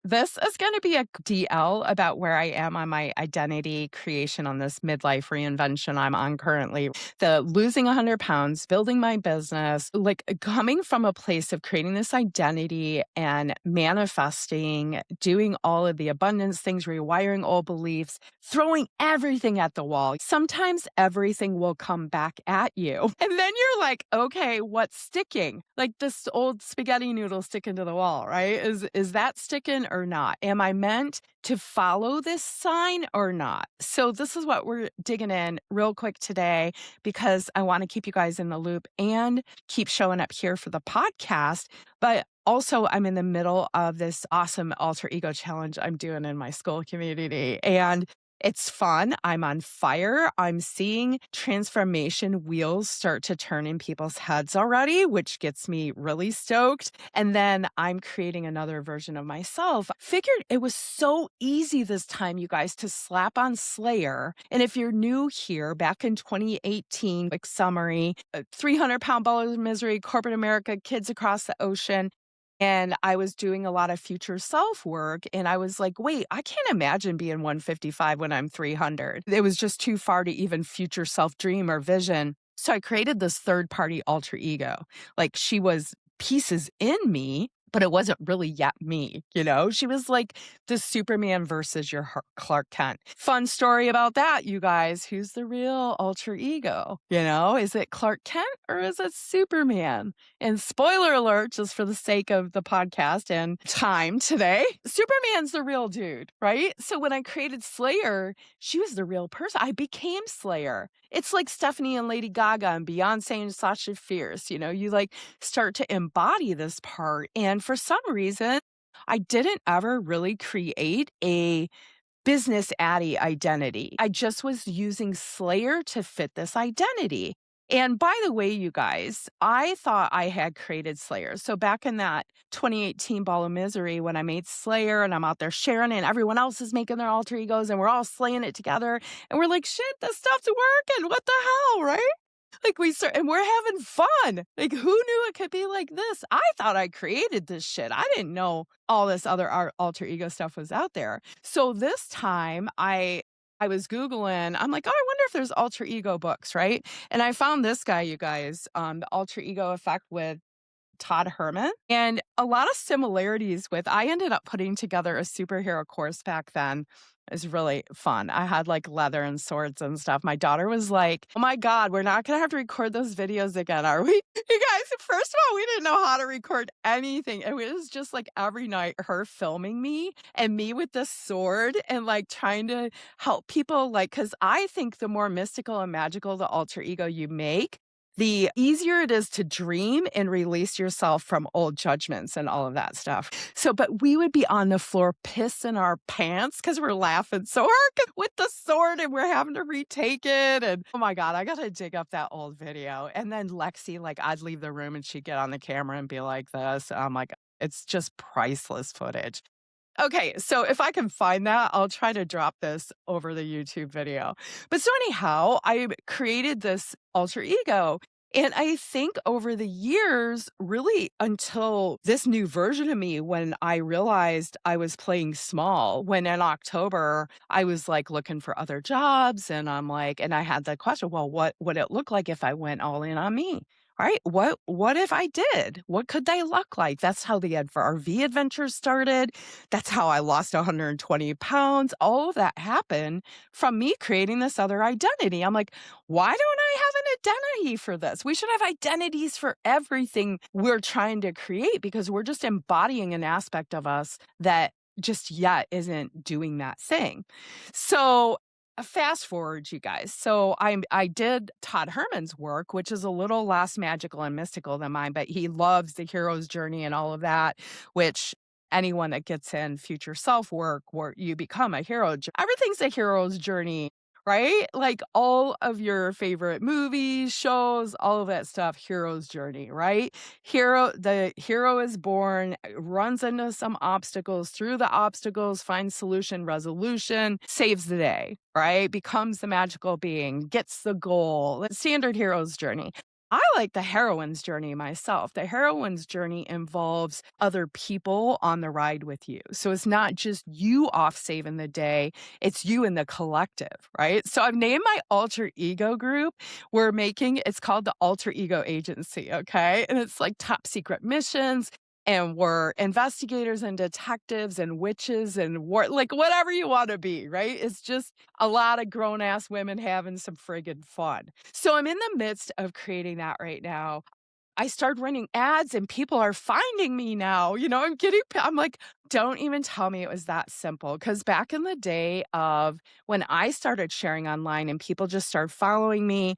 This is going to be a DL about where I am on my identity creation on this midlife reinvention I'm on currently. The losing 100 pounds, building my business, like coming from a place of creating this identity and manifesting, doing all of the abundance things, rewiring old beliefs, throwing everything at the wall. Sometimes everything will come back at you. And then you're like, okay, what's sticking? Like this old spaghetti noodle sticking to the wall, right? Is that sticking or not? Am I meant to follow this sign or not? So this is what we're digging in real quick today because I want to keep you guys in the loop and keep showing up here for the podcast. But also, I'm in the middle of this awesome alter ego challenge I'm doing in my Skool community. And it's fun. I'm on fire. I'm seeing transformation wheels start to turn in people's heads already, which gets me really stoked. And then I'm creating another version of myself. Figured it was so easy this time, you guys, to slap on Slayer. And if you're new here, back in 2018, like summary, 300-pound ball of misery, corporate America, kids across the ocean. And I was doing a lot of future self work. And I was like, wait, I can't imagine being 155 when I'm 300. It was just too far to even future self dream or vision. So I created this third party alter ego. Like she was pieces in me, but it wasn't really yet me. She was like the Superman versus your Clark Kent. Fun story about that, you guys. Who's the real alter ego? Is it Clark Kent or is it Superman? And spoiler alert, just for the sake of the podcast and time today, Superman's the real dude, right? So when I created Slayer, she was the real person. I became Slayer. It's like Stephanie and Lady Gaga and Beyonce and Sasha Fierce. You like start to embody this part. And for some reason, I didn't ever really create a business Addie identity. I just was using Slayer to fit this identity. And by the way, you guys, I thought I had created Slayer. So back in that 2018 Ball of Misery, when I made Slayer and I'm out there sharing it and everyone else is making their alter egos and we're all slaying it together. And we're like, shit, this stuff's working. What the hell, right? Like and we're having fun. Like who knew it could be like this? I thought I created this shit. I didn't know all this other alter ego stuff was out there. So this time I was Googling, I'm like, oh, I wonder if there's alter ego books, right? And I found this guy, you guys, the alter ego effect with Todd Herman, and a lot of similarities with, I ended up putting together a superhero course back then. It was really fun. I had like leather and swords and stuff. My daughter was like, oh my God, we're not going to have to record those videos again, are we? You guys, first of all, we didn't know how to record anything. It was just like every night her filming me and me with the sword and like trying to help people. Like, because I think the more mystical and magical the alter ego you make, the easier it is to dream and release yourself from old judgments and all of that stuff. So, but we would be on the floor pissing our pants because we're laughing so hard with the sword and we're having to retake it. And oh my God, I got to dig up that old video. And then Lexi, like I'd leave the room and she'd get on the camera and be like this. I'm like, it's just priceless footage. Okay, so if I can find that, I'll try to drop this over the YouTube video. But so anyhow, I created this alter ego. And I think over the years, really until this new version of me, when I realized I was playing small, when in October, I was like looking for other jobs and I'm like, and I had the question, well, what would it look like if I went all in on me? Right? What if I did? What could they look like? That's how the RV adventure started. That's how I lost 120 pounds. All of that happened from me creating this other identity. I'm like, why don't I have an identity for this? We should have identities for everything we're trying to create because we're just embodying an aspect of us that just yet isn't doing that thing. So fast forward, you guys. So I did Todd Herman's work, which is a little less magical and mystical than mine, but he loves the hero's journey and all of that, which anyone that gets in future self work where you become a hero, everything's a hero's journey, right? Like all of your favorite movies, shows, all of that stuff, hero's journey, right? The hero is born, runs into some obstacles, through the obstacles, finds solution, resolution, saves the day, right? Becomes the magical being, gets the goal, standard hero's journey. I like the heroine's journey myself. The heroine's journey involves other people on the ride with you. So it's not just you off saving the day, it's you and the collective, right? So I've named my alter ego group. It's called the Alter Ego Agency, okay? And it's like top secret missions. And we're investigators and detectives and witches and like whatever you want to be, right? It's just a lot of grown ass women having some friggin' fun. So I'm in the midst of creating that right now. I started running ads and people are finding me now. I'm like, don't even tell me it was that simple. Cause back in the day of when I started sharing online and people just started following me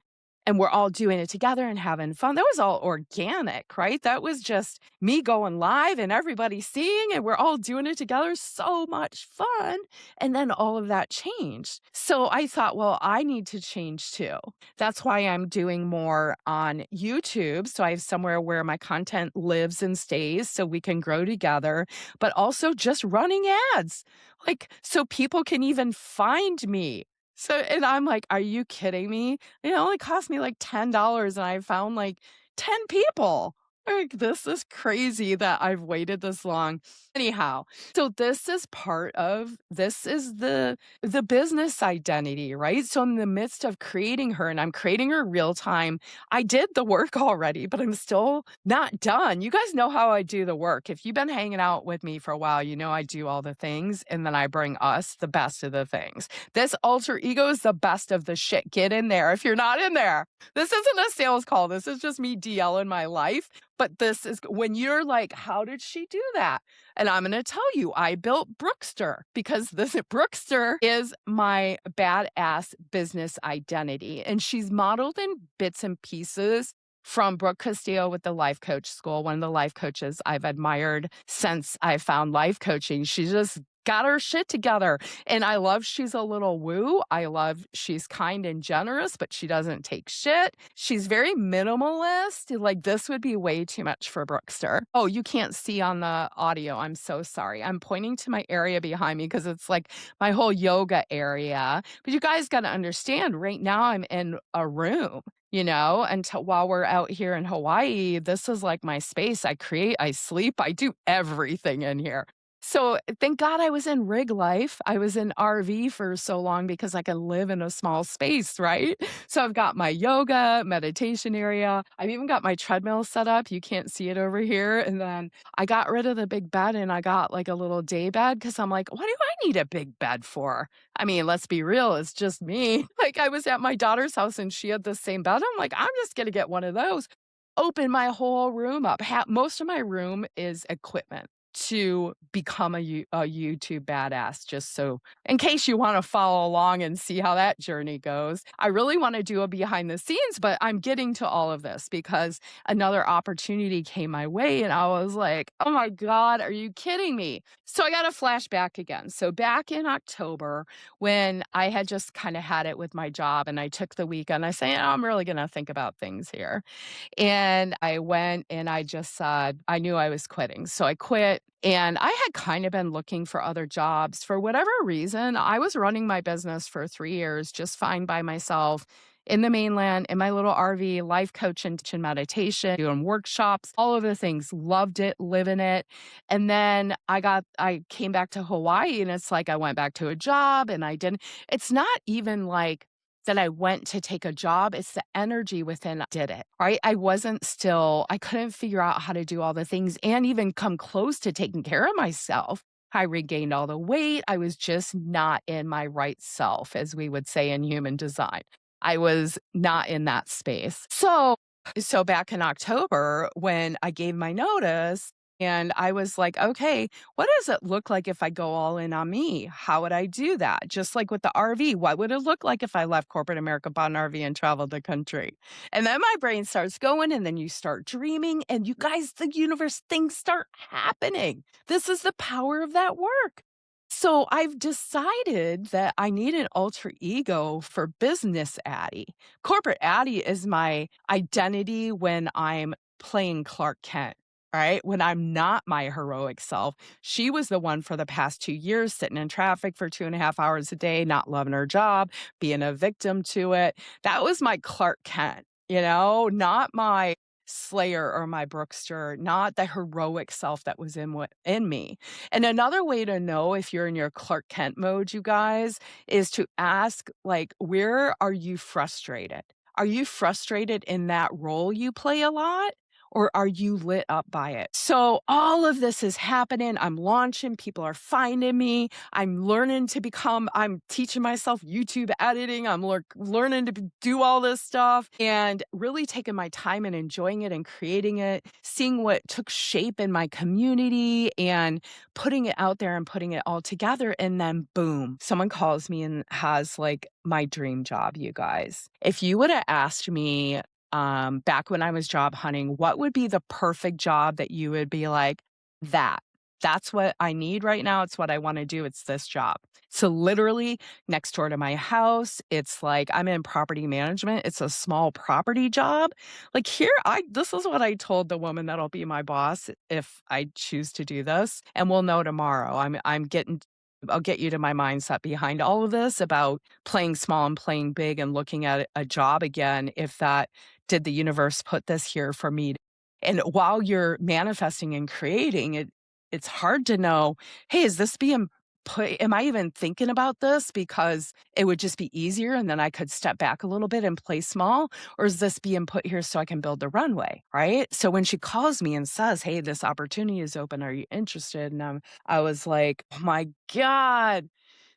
and we're all doing it together and having fun, that was all organic, right? That was just me going live and everybody seeing and we're all doing it together. So much fun. And then all of that changed. So I thought, well, I need to change too. That's why I'm doing more on YouTube. So I have somewhere where my content lives and stays so we can grow together, but also just running ads. Like, so people can even find me. So, and I'm like, are you kidding me? It only cost me like $10 and I found like 10 people. Like, this is crazy that I've waited this long. Anyhow, so this is the business identity, right? So I'm in the midst of creating her and I'm creating her real time. I did the work already, but I'm still not done. You guys know how I do the work. If you've been hanging out with me for a while, you know I do all the things and then I bring us the best of the things. This alter ego is the best of the shit. Get in there if you're not in there. This isn't a sales call. This is just me DLing my life. But this is when you're like, how did she do that? And I'm going to tell you, I built Brookster because this Brookster is my badass business identity. And she's modeled in bits and pieces from Brooke Castillo with the Life Coach School, one of the life coaches I've admired since I found life coaching. She just got her shit together. And I love she's a little woo. I love she's kind and generous, but she doesn't take shit. She's very minimalist. Like this would be way too much for Brookster. Oh, you can't see on the audio. I'm so sorry. I'm pointing to my area behind me because it's like my whole yoga area. But you guys got to understand right now I'm in a room. Until while we're out here in Hawaii, this is like my space. I create, I sleep, I do everything in here. So thank God I was in rig life. I was in RV for so long because I can live in a small space, right? So I've got my yoga, meditation area. I've even got my treadmill set up. You can't see it over here. And then I got rid of the big bed and I got like a little day bed because I'm like, what do I need a big bed for? I mean, let's be real. It's just me. Like I was at my daughter's house and she had the same bed. I'm like, I'm just going to get one of those. Open my whole room up. Most of my room is equipment to become a YouTube badass, just so in case you want to follow along and see how that journey goes. I really want to do a behind the scenes, but I'm getting to all of this because another opportunity came my way and I was like, oh my God, are you kidding me? So I got a flashback again. So back in October, when I had just kind of had it with my job and I took the weekend, I said, I'm really going to think about things here. And I went and I just said, I knew I was quitting. So I quit. And I had kind of been looking for other jobs for whatever reason. I was running my business for 3 years, just fine by myself in the mainland, in my little RV, life coach and meditation, doing workshops, all of the things, loved it, living it. And then I came back to Hawaii and it's like I went back to a job and it's not even like that I went to take a job. It's the energy within did it, right? I couldn't figure out how to do all the things and even come close to taking care of myself. I regained all the weight. I was just not in my right self, as we would say in human design. I was not in that space. So back in October, when I gave my notice, and I was like, okay, what does it look like if I go all in on me? How would I do that? Just like with the RV, what would it look like if I left corporate America, bought an RV, and traveled the country? And then my brain starts going, and then you start dreaming, and you guys, the universe, things start happening. This is the power of that work. So I've decided that I need an alter ego for business Addie. Corporate Addie is my identity when I'm playing Clark Kent. Right? When I'm not my heroic self, she was the one for the past 2 years sitting in traffic for 2.5 hours a day, not loving her job, being a victim to it. That was my Clark Kent. not my Slayer or my Brookster, not the heroic self that was in me. And another way to know if you're in your Clark Kent mode, you guys, is to ask, like, where are you frustrated? Are you frustrated in that role you play a lot? Or are you lit up by it? So all of this is happening. I'm launching, people are finding me. I'm teaching myself YouTube editing. I'm learning to do all this stuff and really taking my time and enjoying it and creating it, seeing what took shape in my community and putting it out there and putting it all together. And then boom, someone calls me and has like my dream job, you guys. If you would have asked me back when I was job hunting, what would be the perfect job that you would be like, that? That's what I need right now. It's what I want to do. It's this job. So literally next door to my house, it's like I'm in property management. It's a small property job. Like this is what I told the woman that'll be my boss if I choose to do this. And we'll know tomorrow. I'll get you to my mindset behind all of this about playing small and playing big and looking at a job again. If that did the universe put this here for me? And while you're manifesting and creating it, it's hard to know, hey, is this being put? Am I even thinking about this because it would just be easier and then I could step back a little bit and play small? Or is this being put here so I can build the runway? Right. So when she calls me and says, hey, this opportunity is open, are you interested? And I was like, oh my God.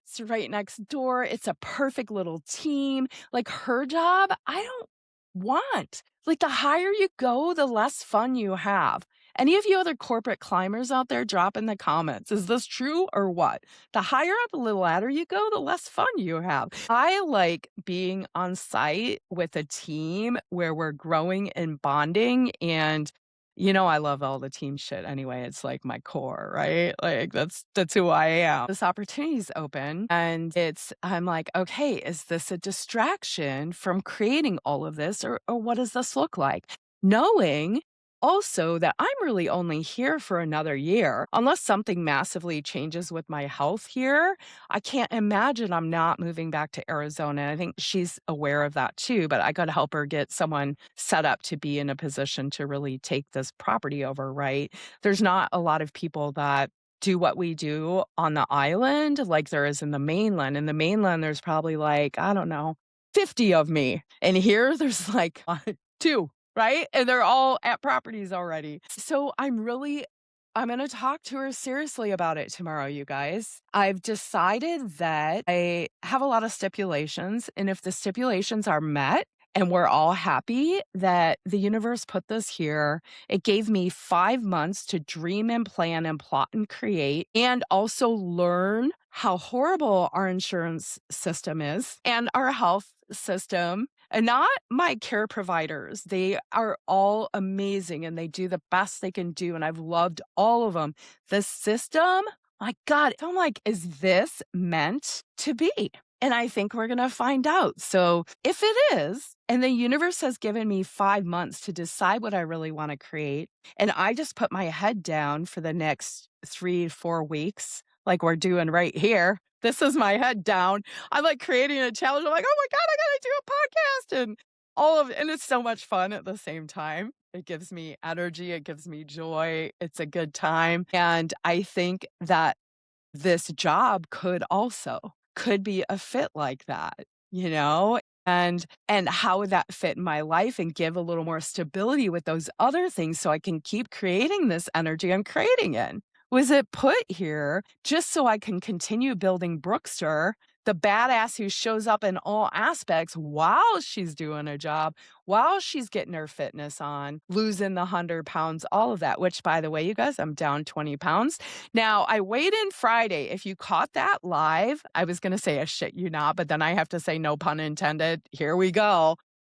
It's right next door. It's a perfect little team. Like her job, I don't want. Like the higher you go, the less fun you have. Any of you other corporate climbers out there, drop in the comments. Is this true or what? The higher up the ladder you go, the less fun you have. I like being on site with a team where we're growing and bonding and I love all the team shit anyway. It's like my core, right? Like that's who I am. This opportunity is open and I'm like, okay, is this a distraction from creating all of this or what does this look like? Knowing also that I'm really only here for another year. Unless something massively changes with my health here, I can't imagine I'm not moving back to Arizona. I think she's aware of that too, but I got to help her get someone set up to be in a position to really take this property over, right? There's not a lot of people that do what we do on the island like there is in the mainland. In the mainland, there's probably like, I don't know, 50 of me. And here there's like two, right? And they're all at properties already. So I'm going to talk to her seriously about it tomorrow, you guys. I've decided that I have a lot of stipulations, and if the stipulations are met, and we're all happy that the universe put this here. It gave me 5 months to dream and plan and plot and create, and also learn how horrible our insurance system is and our health system. And not my care providers. They are all amazing and they do the best they can do. And I've loved all of them. The system, my God, I'm like, is this meant to be? And I think we're going to find out. So if it is, and the universe has given me 5 months to decide what I really want to create, and I just put my head down for the next 3-4 weeks, like we're doing right here. This is my head down. I'm like creating a challenge. I'm like, oh my God, I got to do a podcast and and it's so much fun at the same time. It gives me energy. It gives me joy. It's a good time. And I think that this job could be a fit like that, you know? And how would that fit in my life and give a little more stability with those other things so I can keep creating this energy I'm creating in? Was it put here just so I can continue building Brookster, the badass who shows up in all aspects while she's doing a job, while she's getting her fitness on, losing the 100 pounds, all of that, which by the way, you guys, I'm down 20 pounds. Now, I weighed in Friday. If you caught that live, I was going to say a shit you not, but then I have to say no pun intended. Here we go.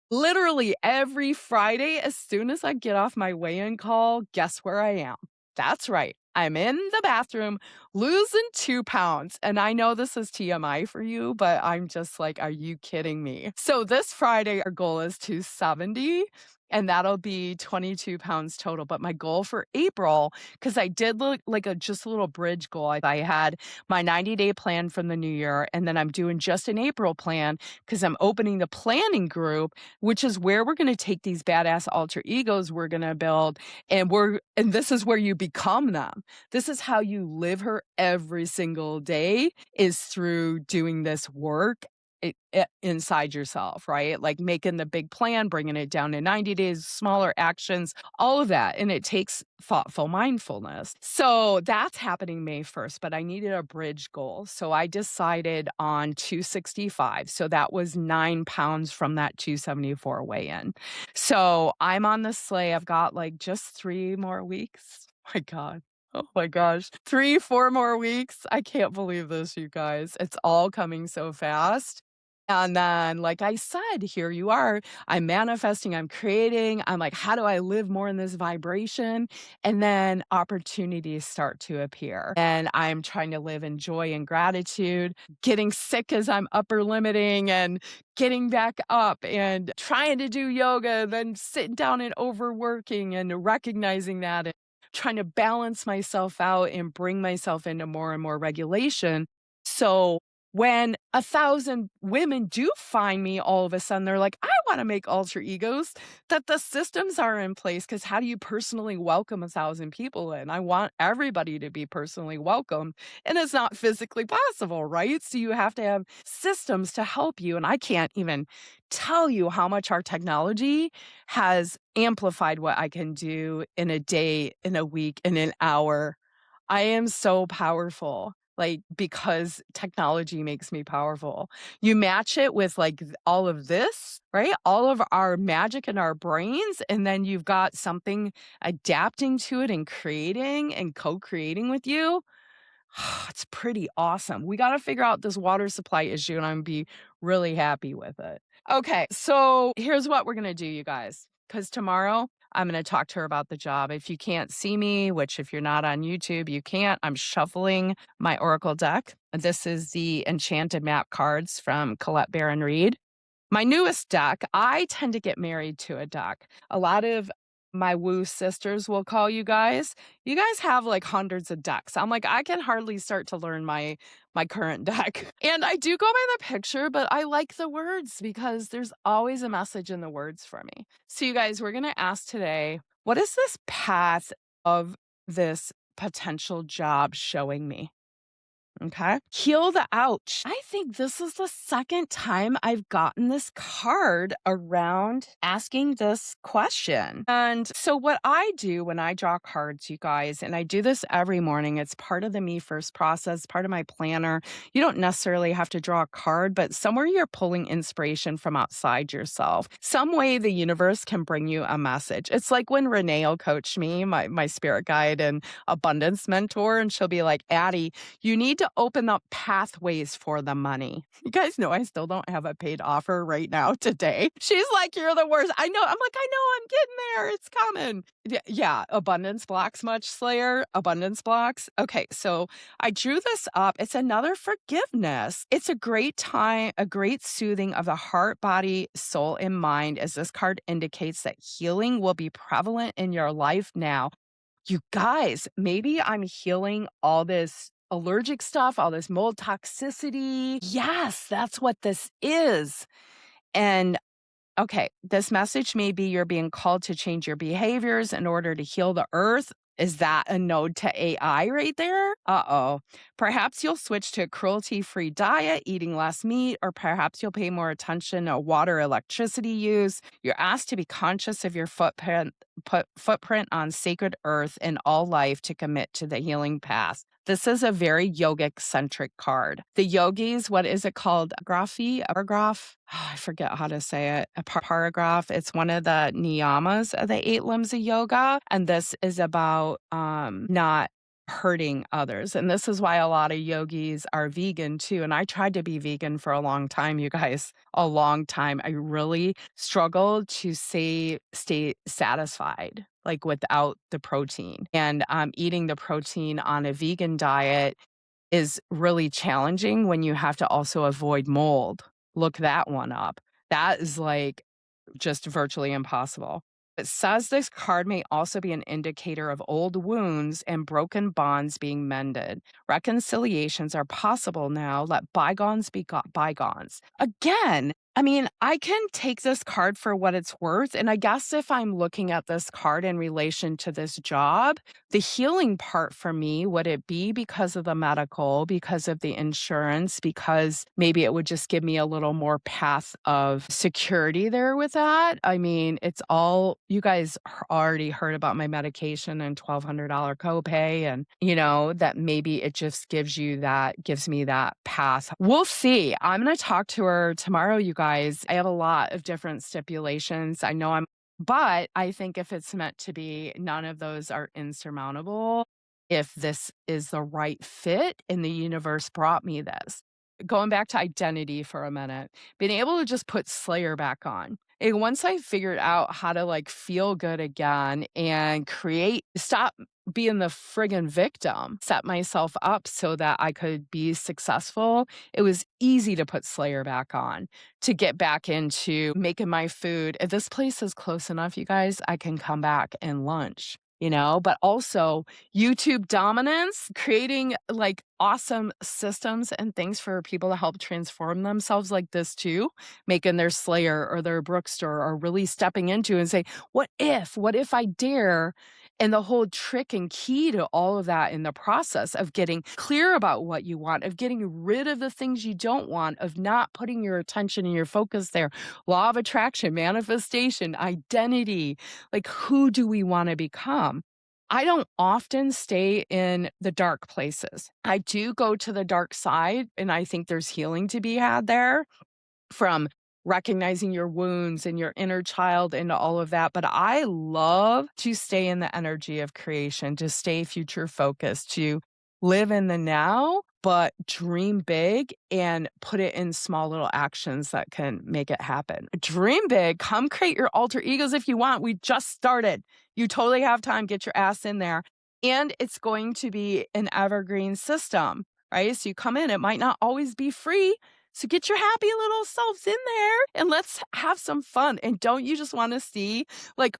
Literally every Friday, as soon as I get off my weigh-in call, guess where I am? That's right. I'm in the bathroom losing 2 pounds. And I know this is TMI for you, but I'm just like, are you kidding me? So this Friday, our goal is 270. and that'll be 22 pounds total. But my goal for April, because I did look like a just a little bridge goal. I had my 90-day plan from the new year, and then I'm doing just an April plan because I'm opening the planning group, which is where we're going to take these badass alter egos we're going to build, and this is where you become them. This is how you live her every single day is through doing this work inside yourself, right? Like making the big plan, bringing it down to 90 days, smaller actions, all of that. And it takes thoughtful mindfulness. So that's happening May 1st, but I needed a bridge goal. So I decided on 265. So that was 9 pounds from that 274 weigh in. So I'm on the sleigh. I've got like just 3 more weeks. My God. Oh my gosh. 3, 4 more weeks. I can't believe this, you guys. It's all coming so fast. And then, like I said, here you are. I'm manifesting, I'm creating. I'm like, how do I live more in this vibration? And then opportunities start to appear. And I'm trying to live in joy and gratitude, getting sick as I'm upper limiting and getting back up and trying to do yoga, then sitting down and overworking and recognizing that and trying to balance myself out and bring myself into more and more regulation. So when 1,000 women do find me, all of a sudden they're like, I want to make alter egos, that the systems are in place. Because how do you personally welcome 1,000 people in? I want everybody to be personally welcomed, and it's not physically possible, right? So you have to have systems to help you. And I can't even tell you how much our technology has amplified what I can do in a day, in a week, in an hour. I am so powerful, like, because technology makes me powerful. You match it with like all of this, right? All of our magic in our brains, and then you've got something adapting to it and creating and co-creating with you. It's pretty awesome. We got to figure out this water supply issue, and I'm gonna be really happy with it. Okay, so here's what we're gonna do, you guys. Because tomorrow I'm gonna talk to her about the job. If you can't see me, which if you're not on YouTube, you can't, I'm shuffling my Oracle deck. This is the Enchanted Map cards from Colette Baron Reed. My newest deck, I tend to get married to a deck. A lot of my woo sisters will call you guys. You guys have like hundreds of decks. I'm like, I can hardly start to learn my current deck. And I do go by the picture, but I like the words because there's always a message in the words for me. So you guys, we're going to ask today, what is this path of this potential job showing me? Okay. Heal the ouch. I think this is the second time I've gotten this card around asking this question. And so, what I do when I draw cards, you guys, and I do this every morning, it's part of the Me First process, part of my planner. You don't necessarily have to draw a card, but somewhere you're pulling inspiration from outside yourself. Some way the universe can bring you a message. It's like when Renee will coach me, my spirit guide and abundance mentor, and she'll be like, Addie, you need to open up pathways for the money. You guys know I still don't have a paid offer right now today. She's like, you're the worst. I know. I'm like, I know, I'm getting there. It's coming. Yeah. Abundance blocks, much Slayer. Abundance blocks. Okay. So I drew this up. It's another forgiveness. It's a great time, a great soothing of the heart, body, soul, and mind, as this card indicates that healing will be prevalent in your life now. You guys, maybe I'm healing all this allergic stuff, all this mold toxicity. Yes, that's what this is. And okay, this message may be you're being called to change your behaviors in order to heal the earth. Is that a node to AI right there? Uh-oh. Perhaps you'll switch to a cruelty-free diet, eating less meat, or perhaps you'll pay more attention to water, electricity use. You're asked to be conscious of your footprint on sacred earth and all life to commit to the healing path. This is a very yogic-centric card. The yogis, what is it called? Paragraph? Oh, I forget how to say it. A paragraph. It's one of the niyamas of the 8 limbs of yoga. And this is about not hurting others. And this is why a lot of yogis are vegan too. And I tried to be vegan for a long time, you guys, a long time. I really struggled to stay satisfied, like without the protein. And eating the protein on a vegan diet is really challenging when you have to also avoid mold. Look that one up. That is like just virtually impossible. It says this card may also be an indicator of old wounds and broken bonds being mended. Reconciliations are possible now. Let bygones be bygones. Again, I mean, I can take this card for what it's worth. And I guess if I'm looking at this card in relation to this job, the healing part for me, would it be because of the medical, because of the insurance, because maybe it would just give me a little more path of security there with that? I mean, it's all, you guys already heard about my medication and $1,200 copay, and, that maybe it just gives me that path. We'll see. I'm going to talk to her tomorrow, you guys. I have a lot of different stipulations. But I think if it's meant to be, none of those are insurmountable. If this is the right fit and the universe brought me this. Going back to identity for a minute, being able to just put Slayer back on. And once I figured out how to feel good again and stop being the friggin' victim, set myself up so that I could be successful, it was easy to put Slayer back on, to get back into making my food. If this place is close enough, you guys, I can come back and lunch. But also YouTube dominance, creating awesome systems and things for people to help transform themselves like this too, making their Slayer or their Brookster, or really stepping into and say, what if I dare? And the whole trick and key to all of that in the process of getting clear about what you want, of getting rid of the things you don't want, of not putting your attention and your focus there. Law of attraction, manifestation, identity. Who do we want to become? I don't often stay in the dark places. I do go to the dark side, and I think there's healing to be had there, from recognizing your wounds and your inner child and all of that. But I love to stay in the energy of creation, to stay future focused, to live in the now, but dream big and put it in small little actions that can make it happen. Dream big. Come create your alter egos if you want. We just started. You totally have time. Get your ass in there. And it's going to be an evergreen system, right? So you come in, it might not always be free. So get your happy little selves in there and let's have some fun. And don't you just want to see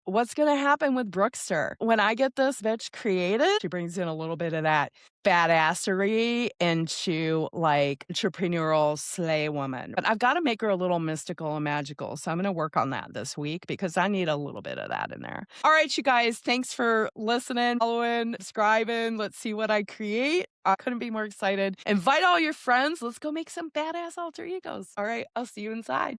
what's going to happen with Brookster? When I get this bitch created, she brings in a little bit of that badassery into entrepreneurial slay woman. But I've got to make her a little mystical and magical. So I'm going to work on that this week because I need a little bit of that in there. All right, you guys, thanks for listening, following, subscribing. Let's see what I create. I couldn't be more excited. Invite all your friends. Let's go make some badass alter egos. All right, I'll see you inside.